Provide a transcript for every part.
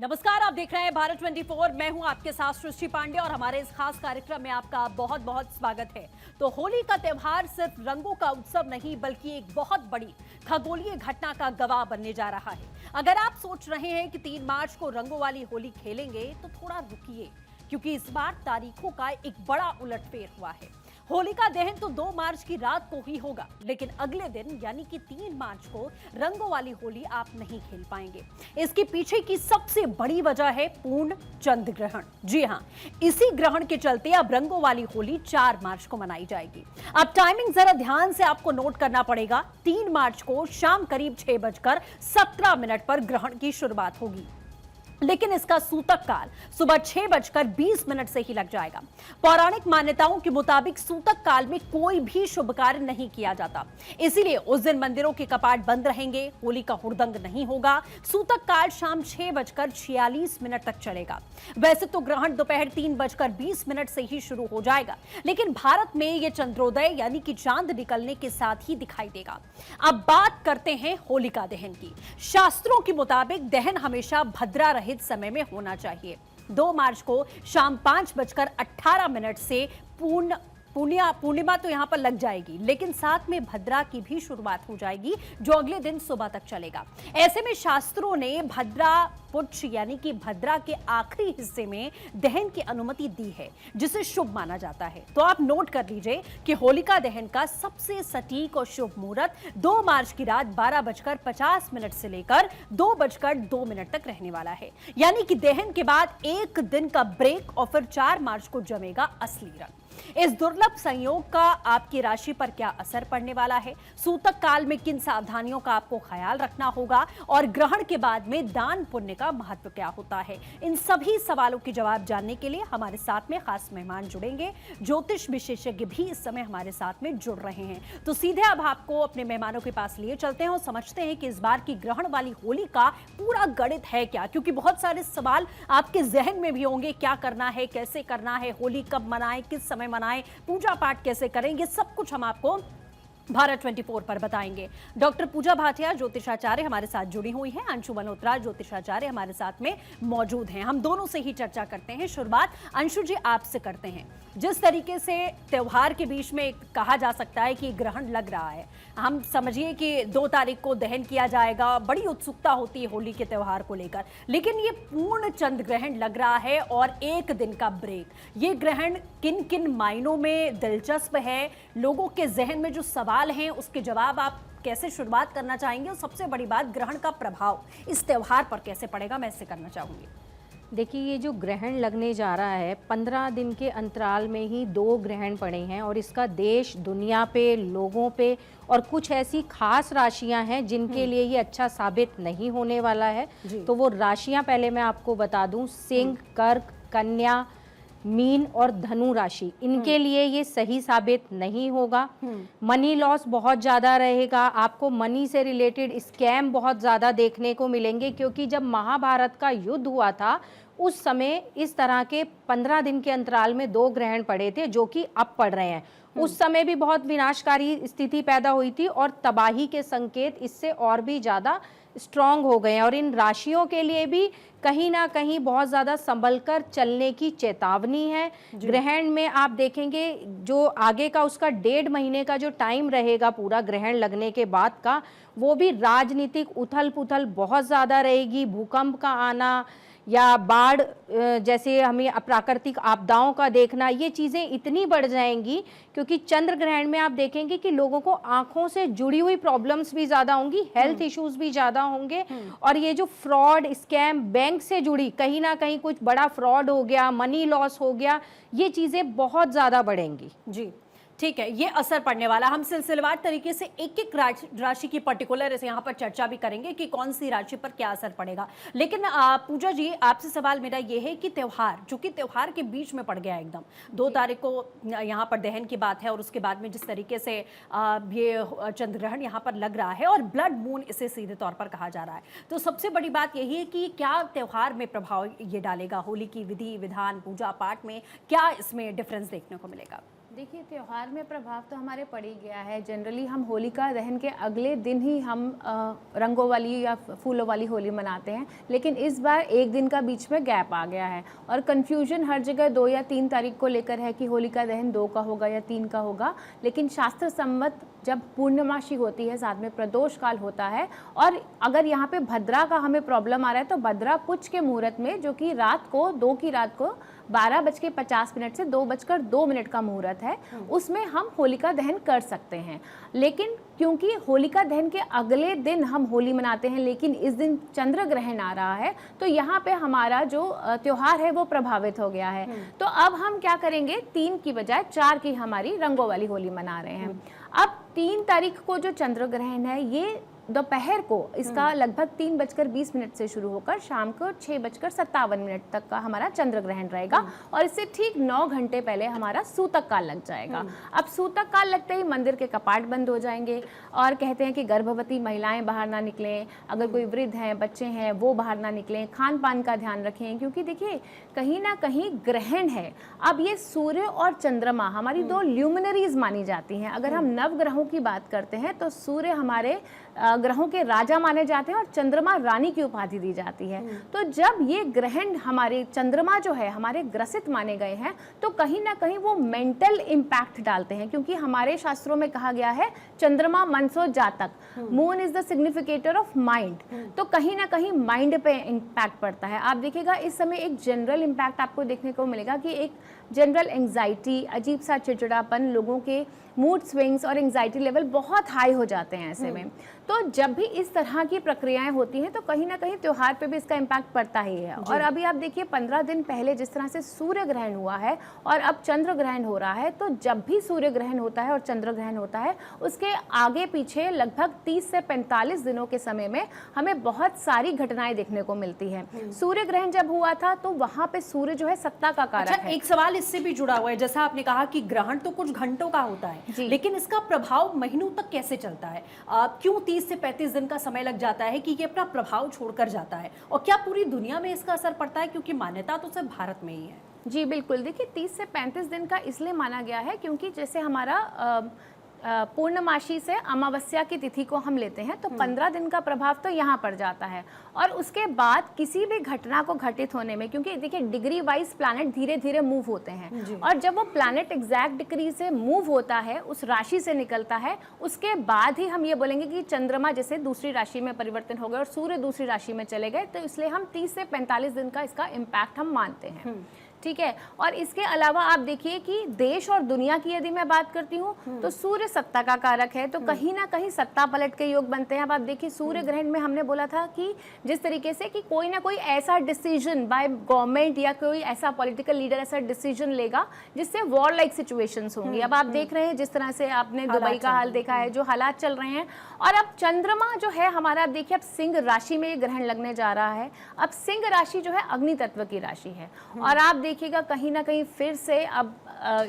नमस्कार, आप देख रहे हैं भारत 24। मैं हूं आपके साथ सृष्टि पांडे और हमारे इस खास कार्यक्रम में आपका बहुत बहुत स्वागत है। तो होली का त्यौहार सिर्फ रंगों का उत्सव नहीं बल्कि एक बहुत बड़ी खगोलीय घटना का गवाह बनने जा रहा है। अगर आप सोच रहे हैं कि 3 मार्च को रंगों वाली होली खेलेंगे तो थोड़ा रुकिए, क्योंकि इस बार तारीखों का एक बड़ा उलटफेर हुआ है। होलिका दहन तो 2 मार्च की रात को ही होगा, लेकिन अगले दिन यानी कि 3 मार्च को रंगों वाली होली आप नहीं खेल पाएंगे। इसके पीछे की सबसे बड़ी वजह है पूर्ण चंद्र ग्रहण। जी हां, इसी ग्रहण के चलते अब रंगों वाली होली 4 मार्च को मनाई जाएगी। अब टाइमिंग जरा ध्यान से आपको नोट करना पड़ेगा। 3 मार्च को शाम करीब 6:17 पर ग्रहण की शुरुआत होगी, लेकिन इसका सूतक काल सुबह 6:20 से ही लग जाएगा। पौराणिक मान्यताओं के मुताबिक सूतक काल में कोई भी शुभ कार्य नहीं किया जाता, इसीलिए उस दिन मंदिरों के कपाट बंद रहेंगे, होली का हुड़दंग नहीं होगा। सूतक काल शाम 6:46 तक चलेगा। वैसे तो ग्रहण दोपहर 3:20 से ही शुरू हो जाएगा, लेकिन भारत में यह चंद्रोदय यानी कि चांद निकलने के साथ ही दिखाई देगा। अब बात करते हैं होलिका दहन की। शास्त्रों के मुताबिक दहन हमेशा भद्रा रहित समय में होना चाहिए। 2 मार्च को शाम 5:18 से पूर्णिमा तो यहां पर लग जाएगी, लेकिन साथ में भद्रा की भी शुरुआत हो जाएगी, जो अगले दिन सुबह तक चलेगा। ऐसे में शास्त्रों ने भद्रा पुच्छ यानी कि भद्रा के आखिरी हिस्से में दहन की अनुमति दी है, जिसे शुभ माना जाता है। तो आप नोट कर लीजिए कि होलिका दहन का सबसे सटीक और शुभ मुहूर्त 2 मार्च की रात 12:50 से लेकर 2:02 तक रहने वाला है। यानी कि दहन के बाद एक दिन का ब्रेक और फिर 4 मार्च को जमेगा असली रंग। इस दुर्लभ संयोग का आपकी राशि पर क्या असर पड़ने वाला है, सूतक काल में किन सावधानियों का आपको ख्याल रखना होगा और ग्रहण के बाद में दान पुण्य का महत्व क्या होता है, इन सभी सवालों के जवाब जानने के लिए हमारे साथ में खास मेहमान जुड़ेंगे। ज्योतिष विशेषज्ञ भी इस समय हमारे साथ में जुड़ रहे हैं। तो सीधे अब आपको अपने मेहमानों के पास लिए चलते हैं और समझते हैं कि इस बार की ग्रहण वाली होली का पूरा गणित है क्या, क्योंकि बहुत सारे सवाल आपके जहन में भी होंगे। क्या करना है, कैसे करना है, होली कब मनाएं, किस समय मनाएं, पूजा पाठ कैसे करेंगे, सब कुछ हम आपको भारत 24 पर बताएंगे। डॉक्टर पूजा भाटिया ज्योतिषाचार्य हमारे साथ जुड़ी हुई हैं, अंशु मल्होत्रा ज्योतिषाचार्य हमारे साथ में मौजूद हैं। हम दोनों से ही चर्चा करते हैं। शुरुआत अंशु जी आपसे करते हैं। जिस तरीके से त्योहार के बीच में कहा जा सकता है कि ग्रहण लग रहा है, हम समझिए कि 2 तारीख को दहन किया जाएगा, बड़ी उत्सुकता होती है होली के त्योहार को लेकर, लेकिन ये पूर्ण चंद्र ग्रहण लग रहा है और एक दिन का ब्रेक। ये ग्रहण किन किन मायनों में दिलचस्प है, लोगों के जहन में जो सवाल हैं उसके जवाब आप कैसे शुरुआत करना चाहेंगे, और सबसे बड़ी बात ग्रहण का प्रभाव इस त्योहार पर कैसे पड़ेगा, मैं इससे करना चाहूंगी। देखिए, ये जो ग्रहण लगने जा रहा है, 15 दिन के अंतराल में ही 2 ग्रहण पड़े हैं और इसका देश दुनिया पे, लोगों पे और कुछ ऐसी खास राशियां हैं जिनके लिए ये अच्छा साबित नहीं होने वाला है। तो वो राशियां पहले मैं आपको बता दूं, सिंह, कर्क, कन्या, मीन और धनु राशि, इनके लिए ये सही साबित नहीं होगा। मनी लॉस बहुत ज़्यादा रहेगा, आपको मनी से रिलेटेड स्कैम बहुत ज़्यादा देखने को मिलेंगे, क्योंकि जब महाभारत का युद्ध हुआ था उस समय इस तरह के 15 दिन के अंतराल में 2 ग्रहण पड़े थे, जो कि अब पड़ रहे हैं। उस समय भी बहुत विनाशकारी स्थिति पैदा हुई थी और तबाही के संकेत इससे और भी ज़्यादा स्ट्रांग हो गए हैं। और इन राशियों के लिए भी कहीं ना कहीं बहुत ज़्यादा संभल कर चलने की चेतावनी है। ग्रहण में आप देखेंगे जो आगे का उसका 1.5 महीने का जो टाइम रहेगा पूरा ग्रहण लगने के बाद का, वो भी राजनीतिक उथल पुथल बहुत ज़्यादा रहेगी। भूकंप का आना या बाढ़ जैसे हमें प्राकृतिक आपदाओं का देखना, ये चीज़ें इतनी बढ़ जाएंगी, क्योंकि चंद्र ग्रहण में आप देखेंगे कि लोगों को आंखों से जुड़ी हुई प्रॉब्लम्स भी ज़्यादा होंगी, हेल्थ इश्यूज भी ज़्यादा होंगे। और ये जो फ्रॉड, स्कैम, बैंक से जुड़ी कहीं ना कहीं कुछ बड़ा फ्रॉड हो गया, मनी लॉस हो गया, ये चीज़ें बहुत ज़्यादा बढ़ेंगी। जी ठीक है, ये असर पड़ने वाला। हम सिलसिलेवार तरीके से एक एक राशि की पर्टिकुलर यहाँ पर चर्चा भी करेंगे कि कौन सी राशि पर क्या असर पड़ेगा। लेकिन पूजा जी, आपसे सवाल मेरा ये है कि त्योहार, जो कि त्योहार के बीच में पड़ गया एकदम, 2 तारीख को यहाँ पर दहन की बात है और उसके बाद में जिस तरीके से ये चंद्र ग्रहण यहाँ पर लग रहा है और ब्लड मून इसे सीधे तौर पर कहा जा रहा है, तो सबसे बड़ी बात यही है कि क्या त्योहार में प्रभाव ये डालेगा, होली की विधि विधान, पूजा पाठ में क्या इसमें डिफरेंस देखने को मिलेगा? देखिए, त्योहार में प्रभाव तो हमारे पड़ ही गया है। जनरली हम होलिका दहन के अगले दिन ही हम रंगों वाली या फूलों वाली होली मनाते हैं, लेकिन इस बार एक दिन का बीच में गैप आ गया है और कन्फ्यूजन हर जगह 2 या 3 तारीख को लेकर है कि होलिका दहन 2 का होगा या 3 का होगा। लेकिन शास्त्र सम्मत जब पूर्णमासी होती है, साथ में प्रदोष काल होता है, और अगर यहाँ पे भद्रा का हमें प्रॉब्लम आ रहा है तो भद्रा पुच्छ के मुहूर्त में, जो कि रात को 2 की रात को 12:50 से 2:02 का मुहूर्त है, उसमें हम होलिका दहन कर सकते हैं। लेकिन क्योंकि होलिका दहन के अगले दिन हम होली मनाते हैं, लेकिन इस दिन चंद्र ग्रहण आ रहा है, तो यहाँ पे हमारा जो त्योहार है वो प्रभावित हो गया है। तो अब हम क्या करेंगे, 3 की बजाय 4 की हमारी रंगों वाली होली मना रहे हैं। अब 3 तारीख को जो चंद्र ग्रहण है, ये दोपहर को इसका लगभग 3:20 से शुरू होकर शाम को 6:57 तक का हमारा चंद्र ग्रहण रहेगा, और इससे ठीक 9 घंटे पहले हमारा सूतक काल लग जाएगा। अब सूतक काल लगते ही मंदिर के कपाट बंद हो जाएंगे, और कहते हैं कि गर्भवती महिलाएं बाहर ना निकलें, अगर कोई वृद्ध हैं, बच्चे हैं, वो बाहर ना निकलें, खान पान का ध्यान रखें, क्योंकि देखिए कहीं ना कहीं ग्रहण है। अब ये सूर्य और चंद्रमा हमारी 2 ल्यूमिनरीज मानी जाती हैं। अगर हम नव ग्रहों की बात करते हैं तो सूर्य हमारे ग्रहों के राजा माने जाते हैं और चंद्रमा रानी की उपाधि दी जाती है। तो जब ये ग्रहण हमारे चंद्रमा जो है हमारे ग्रसित माने गए हैं, तो कहीं ना कहीं वो मेंटल इम्पैक्ट डालते हैं, क्योंकि हमारे शास्त्रों में कहा गया है चंद्रमा मनसो जातक, moon is the significator of mind. तो कहीं ना कहीं माइंड पे इम्पैक्ट पड़ता है। आप देखिएगा इस समय एक जनरल इम्पैक्ट आपको देखने को मिलेगा कि एक जनरल एंग्जाइटी, अजीब सा चिड़चिड़ापन, लोगों के मूड स्विंग्स और एंग्जाइटी लेवल बहुत हाई हो जाते हैं ऐसे में। तो जब भी इस तरह की प्रक्रियाएं होती हैं तो कहीं ना कहीं त्योहार पे भी इसका इम्पैक्ट पड़ता ही है। और अभी आप देखिए 15 दिन पहले जिस तरह से सूर्य ग्रहण हुआ है और अब चंद्र ग्रहण हो रहा है, तो जब भी सूर्य ग्रहण होता है और चंद्र ग्रहण होता है, उसके आगे पीछे लगभग 30 से 45 दिनों के समय में हमें बहुत सारी घटनाएं देखने को मिलती है। सूर्य ग्रहण जब हुआ था तो वहां पे सूर्य जो है सत्ता का कारक है। एक सवाल इससे भी जुड़ा हुआ है, जैसा आपने कहा कि ग्रहण तो कुछ घंटों का होता है, लेकिन इसका प्रभाव महीनों तक कैसे चलता है? क्यों 30 से 35 दिन का समय लग जाता है कि ये अपना प्रभाव छोड़कर जाता है, और क्या पूरी दुनिया में इसका असर पड़ता है? क्योंकि मान्यता तो सिर्फ भारत में ही है। जी बिल्कुल, देखिए 30 से 35 दिन का इसलिए माना गया है क्योंकि जैसे हमारा पूर्णमासी से अमावस्या की तिथि को हम लेते हैं तो 15 दिन का प्रभाव तो यहाँ पड़ जाता है, और उसके बाद किसी भी घटना को घटित होने में, क्योंकि देखिए डिग्री वाइज प्लैनेट धीरे धीरे मूव होते हैं, और जब वो प्लैनेट एग्जैक्ट डिग्री से मूव होता है, उस राशि से निकलता है, उसके बाद ही हम ये बोलेंगे कि चंद्रमा जैसे दूसरी राशि में परिवर्तन हो गए और सूर्य दूसरी राशि में चले गए। तो इसलिए हम 30 से 45 दिन का इसका इम्पैक्ट हम मानते हैं। ठीक है। और इसके अलावा आप देखिए कि देश और दुनिया की यदि मैं बात करती हूँ तो सूर्य सत्ता का कारक है, तो कहीं ना कहीं सत्ता पलट के योग बनते हैं। अब आप देखिए सूर्य ग्रहण में हमने बोला था कि जिस तरीके से कि कोई ना कोई ऐसा डिसीजन बाय गवर्नमेंट या कोई ऐसा पॉलिटिकल लीडर ऐसा डिसीजन लेगा जिससे वॉर लाइक सिचुएशंस होंगी। अब आप देख रहे हैं जिस तरह से आपने दुबई का हाल देखा है, जो हालात चल रहे हैं। और अब चंद्रमा जो है हमारा, आप देखिए अब सिंह राशि में ग्रहण लगने जा रहा है। अब सिंह राशि जो है अग्नि तत्व की राशि है, और आप देखिएगा कहीं ना कहीं फिर से अब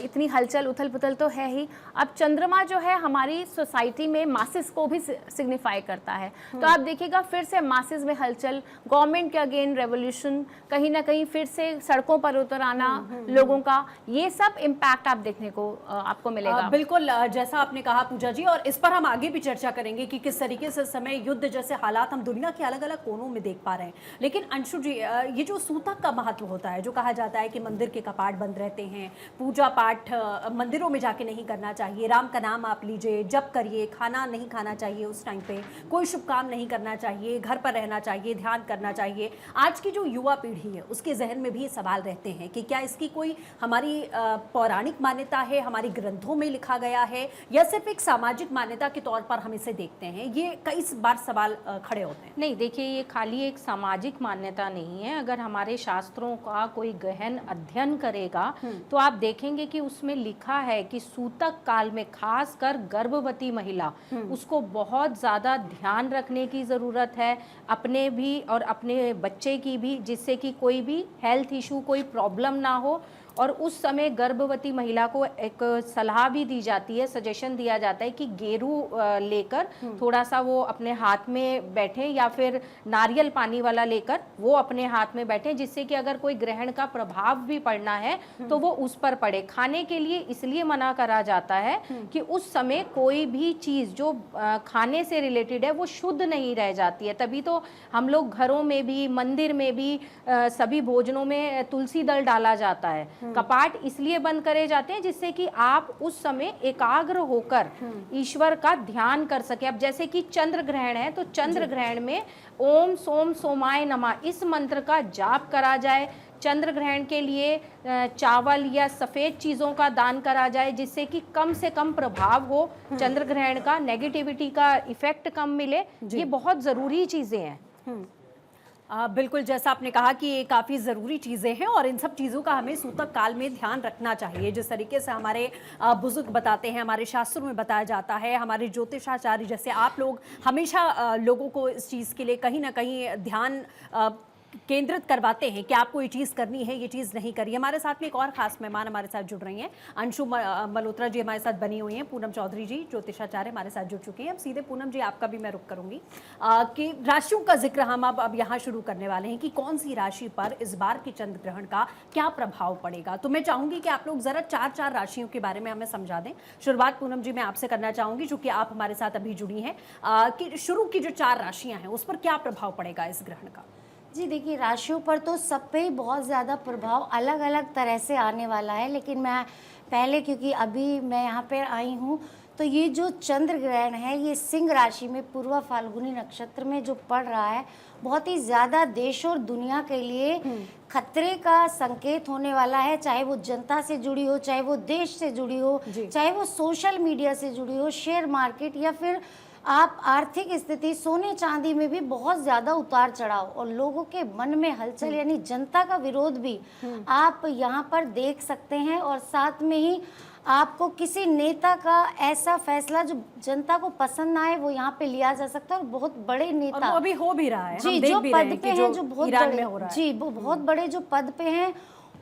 इतनी हलचल उथल पुथल तो है ही। अब चंद्रमा जो है हमारी सोसाइटी में मासेस को भी सिग्निफाई करता है, तो आप देखिएगा फिर से मासेस में हलचल, गवर्नमेंट के अगेन रेवोल्यूशन, कहीं ना कहीं फिर से सड़कों पर उतर आना लोगों का, ये सब इम्पैक्ट आप देखने को आपको मिलेगा। बिल्कुल, जैसा आपने कहा पूजा जी, और इस पर हम आगे भी चर्चा करेंगे कि किस तरीके से समय युद्ध जैसे हालात हम दुनिया के अलग अलग कोनों में देख पा रहे हैं। लेकिन अंशु जी, ये जो सूतक का महत्व होता है, जो कहा जाता है कि मंदिर के कपाट बंद रहते हैं, पूजा पाठ मंदिरों में जाके नहीं करना चाहिए, राम का नाम आप लीजिए, जप करिए, खाना नहीं खाना चाहिए उस टाइम पे, कोई शुभ काम नहीं करना चाहिए, घर पर रहना चाहिए, ध्यान करना चाहिए। आज की जो युवा पीढ़ी है उसके जहन में भी ये सवाल रहते हैं कि क्या इसकी कोई हमारी पौराणिक मान्यता है, हमारे ग्रंथों में लिखा गया है, या सिर्फ एक सामाजिक मान्यता के तौर पर हम इसे देखते हैं? ये कई बार सवाल खड़े होते हैं। नहीं, देखिए ये खाली एक सामाजिक मान्यता नहीं है। अगर हमारे शास्त्रों का कोई गहन अध्ययन करेगा तो आप देखेंगे कि उसमें लिखा है कि सूतक काल में खासकर गर्भवती महिला, उसको बहुत ज़्यादा ध्यान रखने की ज़रूरत है, अपने भी और अपने बच्चे की भी, जिससे कि कोई भी हेल्थ इशू, कोई प्रॉब्लम ना हो। और उस समय गर्भवती महिला को एक सलाह भी दी जाती है, सजेशन दिया जाता है कि गेरू लेकर थोड़ा सा वो अपने हाथ में बैठे या फिर नारियल पानी वाला लेकर वो अपने हाथ में बैठे, जिससे कि अगर कोई ग्रहण का प्रभाव भी पड़ना है तो वो उस पर पड़े। खाने के लिए इसलिए मना करा जाता है कि उस समय कोई भी चीज जो खाने से रिलेटेड है वो शुद्ध नहीं रह जाती है। तभी तो हम लोग घरों में भी, मंदिर में भी, सभी भोजनों में तुलसी दल डाला जाता है। कपाट इसलिए बंद करे जाते हैं जिससे कि आप उस समय एकाग्र होकर ईश्वर का ध्यान कर सके। अब जैसे कि चंद्र ग्रहण है तो चंद्र ग्रहण में ओम सोम सोमाय नमः इस मंत्र का जाप करा जाए। चंद्र ग्रहण के लिए चावल या सफ़ेद चीज़ों का दान करा जाए, जिससे कि कम से कम प्रभाव हो, चंद्र ग्रहण का नेगेटिविटी का इफेक्ट कम मिले। ये बहुत ज़रूरी चीज़ें हैं। बिल्कुल, जैसा आपने कहा कि ये काफ़ी ज़रूरी चीज़ें हैं और इन सब चीज़ों का हमें सूतक काल में ध्यान रखना चाहिए। जिस तरीके से हमारे बुजुर्ग बताते हैं, हमारे शास्त्रों में बताया जाता है, हमारे ज्योतिषाचार्य जैसे आप लोग हमेशा लोगों को इस चीज़ के लिए कहीं ना कहीं ध्यान केंद्रित करवाते हैं कि आपको ये चीज़ करनी है, ये चीज़ नहीं करनी। हमारे साथ में एक और ख़ास मेहमान हमारे साथ जुड़ रही हैं, अंशु मल्होत्रा जी हमारे साथ बनी हुई हैं, पूनम चौधरी जी ज्योतिषाचार्य हमारे साथ जुड़ चुकी हैं। अब सीधे पूनम जी आपका भी मैं रुख करूंगी कि राशियों का जिक्र हम अब यहाँ शुरू करने वाले हैं कि कौन सी राशि पर इस बार के चंद्र ग्रहण का क्या प्रभाव पड़ेगा। तो मैं चाहूँगी कि आप लोग ज़रा चार राशियों के बारे में हमें समझा दें। शुरुआत पूनम जी मैं आपसे करना चाहूँगी, चूँकि आप हमारे साथ अभी जुड़ी हैं, कि शुरू की जो 4 राशियाँ हैं उस पर क्या प्रभाव पड़ेगा इस ग्रहण का। जी देखिए, राशियों पर तो सब पे ही बहुत ज़्यादा प्रभाव अलग अलग तरह से आने वाला है, लेकिन मैं पहले, क्योंकि अभी मैं यहाँ पर आई हूँ, तो ये जो चंद्र ग्रहण है ये सिंह राशि में पूर्वा फाल्गुनी नक्षत्र में जो पड़ रहा है, बहुत ही ज़्यादा देश और दुनिया के लिए खतरे का संकेत होने वाला है। चाहे वो जनता से जुड़ी हो, चाहे वो देश से जुड़ी हो, चाहे वो सोशल मीडिया से जुड़ी हो, शेयर मार्केट, या फिर आप आर्थिक स्थिति, सोने चांदी में भी बहुत ज़्यादा उतार चढ़ाव और लोगों के मन में हलचल यानी जनता का विरोध भी आप यहाँ पर देख सकते हैं। और साथ में ही आपको किसी नेता का ऐसा फैसला जो जनता को पसंद ना आए वो यहाँ पे लिया जा सकता है। और बहुत बड़े नेता, और वो अभी हो भी रहा है, जी, जो पद पे हैं, जो बहुत बड़े, जी, वो बहुत बड़े जो पद पे हैं,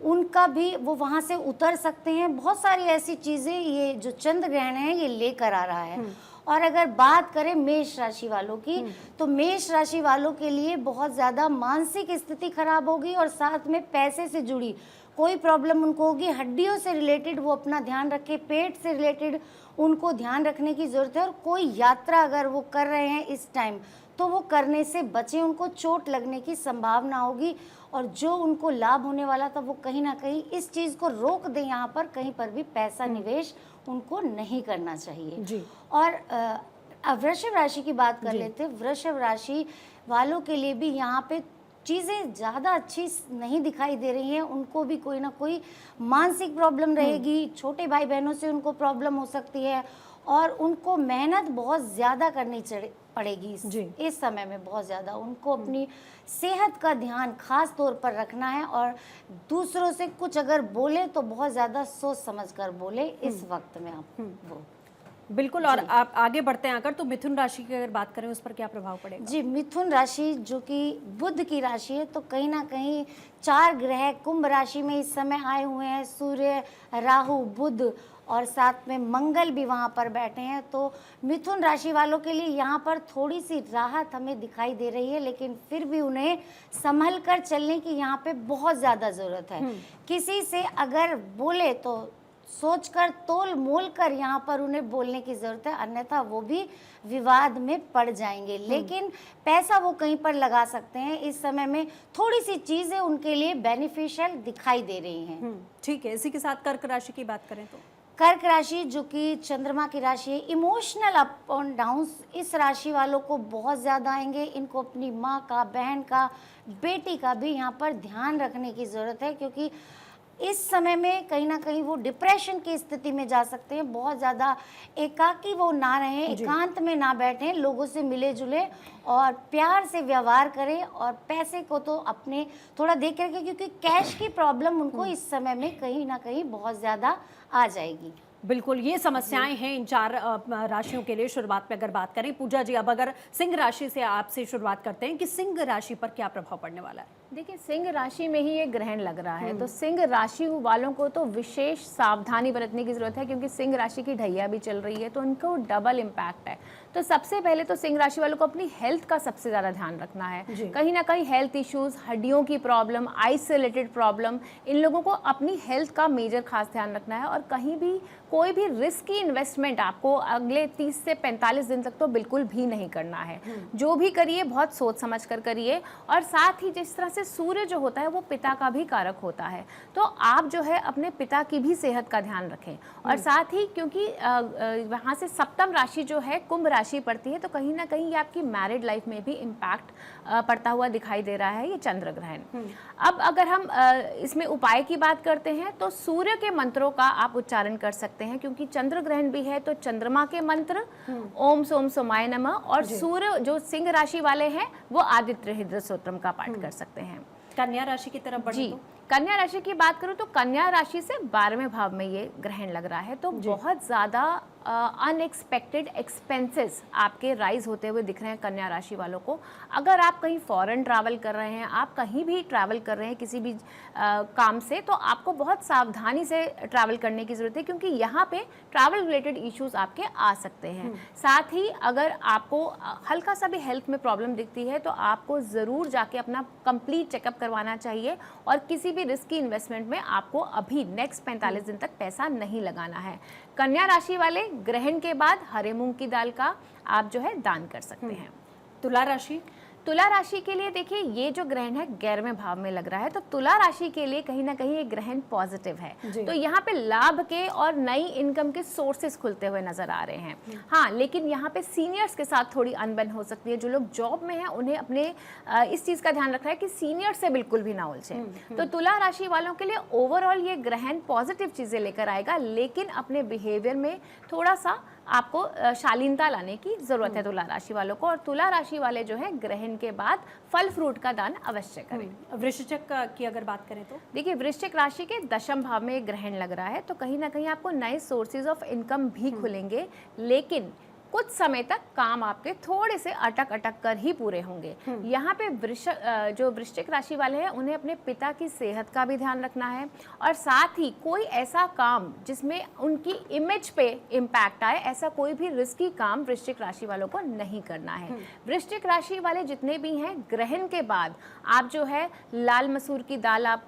उनका भी वो वहाँ से उतर सकते हैं। बहुत सारी ऐसी चीज़ें ये जो चंद्र ग्रहण है ये लेकर आ रहा है। और अगर बात करें मेष राशि वालों की, तो मेष राशि वालों के लिए बहुत ज़्यादा मानसिक स्थिति खराब होगी और साथ में पैसे से जुड़ी कोई प्रॉब्लम उनको होगी। हड्डियों से रिलेटेड वो अपना ध्यान रखें, पेट से रिलेटेड उनको ध्यान रखने की ज़रूरत है। और कोई यात्रा अगर वो कर रहे हैं इस टाइम तो वो करने से बचें, उनको चोट लगने की संभावना होगी। और जो उनको लाभ होने वाला था वो कहीं ना कहीं इस चीज़ को रोक दें, यहाँ पर कहीं पर भी पैसा निवेश उनको नहीं करना चाहिए जी। और वृषभ राशि की बात कर लेते हैं। वृषभ राशि वालों के लिए भी यहाँ पे चीज़ें ज़्यादा अच्छी नहीं दिखाई दे रही हैं। उनको भी कोई ना कोई मानसिक प्रॉब्लम रहेगी, छोटे भाई बहनों से उनको प्रॉब्लम हो सकती है और उनको मेहनत बहुत ज़्यादा करनी पड़ेगी इस समय में। बहुत ज़्यादा उनको अपनी सेहत का ध्यान खास तौर पर रखना है और दूसरों से कुछ अगर बोले तो बहुत ज़्यादा सोच समझ कर बोले इस वक्त में आप वो। बिल्कुल। और आप आगे बढ़ते हैं अगर, तो मिथुन राशि की अगर बात करें उस पर क्या प्रभाव पड़ेगा। जी, मिथुन राशि जो कि बुध की राशि है, तो कहीं ना कहीं 4 ग्रह कुंभ राशि में इस समय आए हुए हैं। सूर्य, राहु, बुध और साथ में मंगल भी वहाँ पर बैठे हैं। तो मिथुन राशि वालों के लिए यहाँ पर थोड़ी सी राहत हमें दिखाई दे रही है, लेकिन फिर भी उन्हें संभल कर चलने की यहाँ पे बहुत ज़्यादा ज़रूरत है। किसी से अगर बोले तो सोचकर, तोल मोल कर यहाँ पर उन्हें बोलने की ज़रूरत है, अन्यथा वो भी विवाद में पड़ जाएंगे। लेकिन पैसा वो कहीं पर लगा सकते हैं। इस समय में थोड़ी सी चीज़ें उनके लिए बेनिफिशियल दिखाई दे रही हैं। ठीक है, इसी के साथ कर्क राशि की बात करें तो कर्क राशि जो कि चंद्रमा की राशि है, इमोशनल अप एंड डाउन्स इस राशि वालों को बहुत ज़्यादा आएंगे। इनको अपनी माँ का, बहन का, बेटी का भी यहाँ पर ध्यान रखने की ज़रूरत है, क्योंकि इस समय में कहीं ना कहीं वो डिप्रेशन की स्थिति में जा सकते हैं। बहुत ज़्यादा एकाकी वो ना रहें, एकांत में ना बैठें, लोगों से मिले जुले और प्यार से व्यवहार करें। और पैसे को तो अपने थोड़ा देख के रखें, क्योंकि कैश की प्रॉब्लम उनको इस समय में कहीं ना कहीं बहुत ज़्यादा आ जाएगी। बिल्कुल, ये समस्याएं हैं इन 4 राशियों के लिए। शुरुआत में अगर बात करें, पूजा जी, अब अगर सिंह राशि से आपसे शुरुआत करते हैं कि सिंह राशि पर क्या प्रभाव पड़ने वाला है। देखिए, सिंह राशि में ही ये ग्रहण लग रहा है, तो सिंह राशि वालों को तो विशेष सावधानी बरतने की जरूरत है, क्योंकि सिंह राशि की ढैया भी चल रही है, तो उनको डबल इम्पैक्ट है। तो सबसे पहले तो सिंह राशि वालों को अपनी हेल्थ का सबसे ज़्यादा ध्यान रखना है। कहीं ना कहीं हेल्थ इश्यूज, हड्डियों की प्रॉब्लम, आइज से रिलेटेड प्रॉब्लम, इन लोगों को अपनी हेल्थ का मेजर खास ध्यान रखना है। और कहीं भी कोई भी रिस्की इन्वेस्टमेंट आपको अगले 30 से 45 दिन तक तो बिल्कुल भी नहीं करना है। जो भी करिए बहुत सोच समझ कर करिए। और साथ ही जिस तरह से सूर्य जो होता है वो पिता का भी कारक होता है, तो आप जो है अपने पिता की भी सेहत का ध्यान रखें। और साथ ही क्योंकि वहाँ से सप्तम राशि जो है कुंभ राशि पड़ती है, तो कहीं ना कहीं ये आपकी मैरिड लाइफ में भी इम्पैक्ट पड़ता हुआ दिखाई दे रहा है ये चंद्र ग्रहण। अब अगर हम इसमें उपाय की बात करते हैं तो सूर्य के मंत्रों का आप उच्चारण कर सकते हैं, क्योंकि चंद्र ग्रहण भी है तो चंद्रमा के मंत्र ओम सोम सोमाय नमः, और सूर्य जो सिंह राशि वाले हैं वो आदित्य हृदय स्तोत्रम का पाठ कर सकते हैं। कन्या राशि की तरफ बढ़े तो? कन्या राशि की बात करूं तो कन्या राशि से 12वें भाव में ये ग्रहण लग रहा है, तो बहुत ज़्यादा अनएक्सपेक्टेड एक्सपेंसेस आपके राइज होते हुए दिख रहे हैं कन्या राशि वालों को। अगर आप कहीं फॉरेन ट्रैवल कर रहे हैं, आप कहीं भी ट्रैवल कर रहे हैं किसी भी काम से, तो आपको बहुत सावधानी से ट्रैवल करने की ज़रूरत है, क्योंकि यहाँ पे ट्रैवल रिलेटेड इश्यूज आपके आ सकते हैं। साथ ही अगर आपको हल्का सा भी हेल्थ में प्रॉब्लम दिखती है तो आपको ज़रूर जाके अपना कंप्लीट चेकअप करवाना चाहिए, और किसी भी रिस्की इन्वेस्टमेंट में आपको अभी नेक्स्ट 45 दिन तक पैसा नहीं लगाना है। कन्या राशि वाले ग्रहण के बाद हरे मूंग की दाल का आप जो है दान कर सकते हैं। तुला राशि? तुला राशि के लिए देखिए, ये जो ग्रहण है 11वें भाव में लग रहा है, तो तुला राशि के लिए कहीं ना कहीं ये ग्रहण पॉजिटिव है। तो यहाँ पे लाभ के और नई इनकम के सोर्सेस खुलते हुए नजर आ रहे हैं। हाँ, लेकिन यहाँ पे सीनियर्स के साथ थोड़ी अनबन हो सकती है। जो लोग जॉब में हैं उन्हें अपने इस चीज़ का ध्यान रखना है कि सीनियर से बिल्कुल भी ना उलझे। तो तुला राशि वालों के लिए ओवरऑल ये ग्रहण पॉजिटिव चीज़ें लेकर आएगा, लेकिन अपने बिहेवियर में थोड़ा सा आपको शालीनता लाने की जरूरत है तुला राशि वालों को। और तुला राशि वाले जो है ग्रहण के बाद फल फ्रूट का दान अवश्य करें। वृश्चिक की अगर बात करें तो? देखिए, वृश्चिक राशि के 10वें भाव में ग्रहण लग रहा है, तो कहीं ना कहीं आपको नए सोर्सेज ऑफ इनकम भी खुलेंगे, लेकिन कुछ समय तक काम आपके थोड़े से अटक कर ही पूरे होंगे। यहाँ पे जो वृश्चिक राशि वाले हैं उन्हें अपने पिता की सेहत का भी ध्यान रखना है, और साथ ही कोई ऐसा काम जिसमें उनकी इमेज पे इम्पैक्ट आए, ऐसा कोई भी रिस्की काम वृश्चिक राशि वालों को नहीं करना है। वृश्चिक राशि वाले जितने भी हैं, ग्रहण के बाद आप जो है लाल मसूर की दाल आप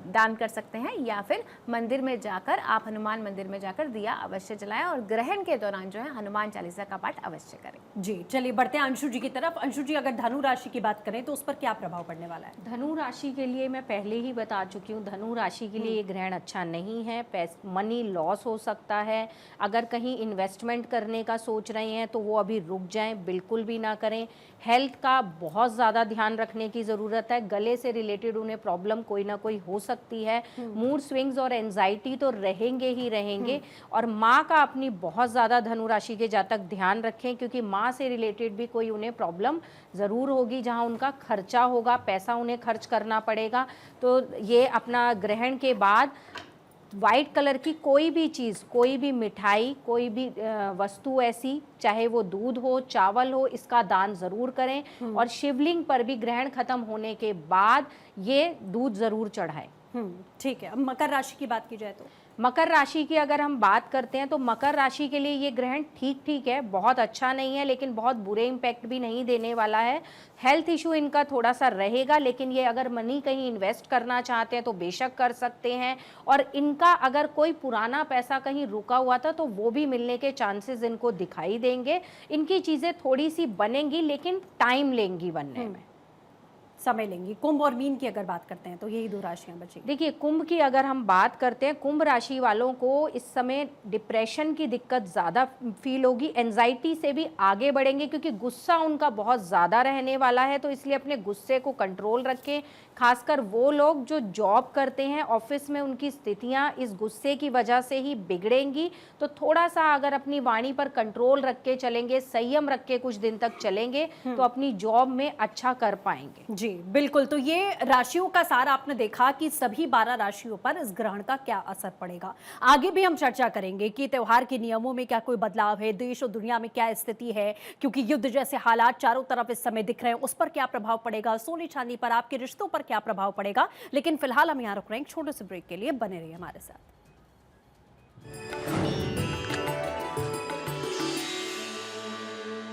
दान कर सकते हैं, या फिर मंदिर में जाकर आप हनुमान मंदिर में जाकर दिया अवश्य जलाएं, और ग्रहण के दौरान जो है हनुमान चालीसा का पाठ अवश्य करें। जी, चलिए बढ़ते हैं अंशु जी की तरफ। अंशु जी, अगर धनु राशि की बात करें तो उस पर क्या प्रभाव पड़ने वाला है? धनु राशि के लिए मैं पहले ही बता चुकी हूँ, धनु राशि के लिए ये ग्रहण अच्छा नहीं है। मनी लॉस हो सकता है। अगर कहीं इन्वेस्टमेंट करने का सोच रहे हैं तो वो अभी रुक जाएं, बिल्कुल भी ना करें। हेल्थ का बहुत ज़्यादा ध्यान रखने की ज़रूरत है। गले से रिलेटेड उन्हें प्रॉब्लम कोई ना कोई हो सकती है। मूड स्विंग्स और एंजाइटी तो रहेंगे ही रहेंगे। और माँ का अपनी बहुत ज़्यादा धनु राशि के जातक ध्यान रखें, क्योंकि माँ से रिलेटेड भी कोई उन्हें प्रॉब्लम ज़रूर होगी, जहाँ उनका खर्चा होगा, पैसा उन्हें खर्च करना पड़ेगा। तो ये अपना ग्रहण के बाद वाइट कलर की कोई भी चीज़, कोई भी मिठाई, कोई भी वस्तु ऐसी, चाहे वो दूध हो, चावल हो, इसका दान ज़रूर करें। और शिवलिंग पर भी ग्रहण खत्म होने के बाद ये दूध ज़रूर चढ़ाएं। ठीक है। अब मकर राशि की बात की जाए तो? मकर राशि की अगर हम बात करते हैं तो मकर राशि के लिए ये ग्रहण ठीक है, बहुत अच्छा नहीं है, लेकिन बहुत बुरे इम्पैक्ट भी नहीं देने वाला है। हेल्थ इशू इनका थोड़ा सा रहेगा, लेकिन ये अगर मनी कहीं इन्वेस्ट करना चाहते हैं तो बेशक कर सकते हैं। और इनका अगर कोई पुराना पैसा कहीं रुका हुआ था तो वो भी मिलने के चांसेस इनको दिखाई देंगे। इनकी चीज़ें थोड़ी सी बनेंगी, लेकिन टाइम लेंगी बनने में, समय लेंगी। कुंभ और मीन की अगर बात करते हैं तो यही दो राशियां बची। देखिए, कुंभ की अगर हम बात करते हैं, कुंभ राशि वालों को इस समय डिप्रेशन की दिक्कत ज़्यादा फील होगी। एंजाइटी से भी आगे बढ़ेंगे, क्योंकि गुस्सा उनका बहुत ज़्यादा रहने वाला है। तो इसलिए अपने गुस्से को कंट्रोल रखें। खासकर वो लोग जो जॉब करते हैं ऑफिस में, उनकी स्थितियां इस गुस्से की वजह से ही बिगड़ेंगी। तो थोड़ा सा अगर अपनी वाणी पर कंट्रोल रख के चलेंगे, संयम रख के कुछ दिन तक चलेंगे, तो अपनी जॉब में अच्छा कर पाएंगे। जी, बिल्कुल। तो ये राशियों का सार आपने देखा कि सभी 12 राशियों पर इस ग्रहण का क्या असर पड़ेगा। आगे भी हम चर्चा करेंगे कि त्योहार के नियमों में क्या कोई बदलाव है, देश और दुनिया में क्या स्थिति है, क्योंकि युद्ध जैसे हालात चारों तरफ इस समय दिख रहे हैं, उस पर क्या प्रभाव पड़ेगा, सोने चांदी पर, आपके रिश्तों पर क्या प्रभाव पड़ेगा। लेकिन फिलहाल हम यहाँ रुक रहे हैं, एक छोटे से ब्रेक के लिए। बने रहिए हमारे साथ।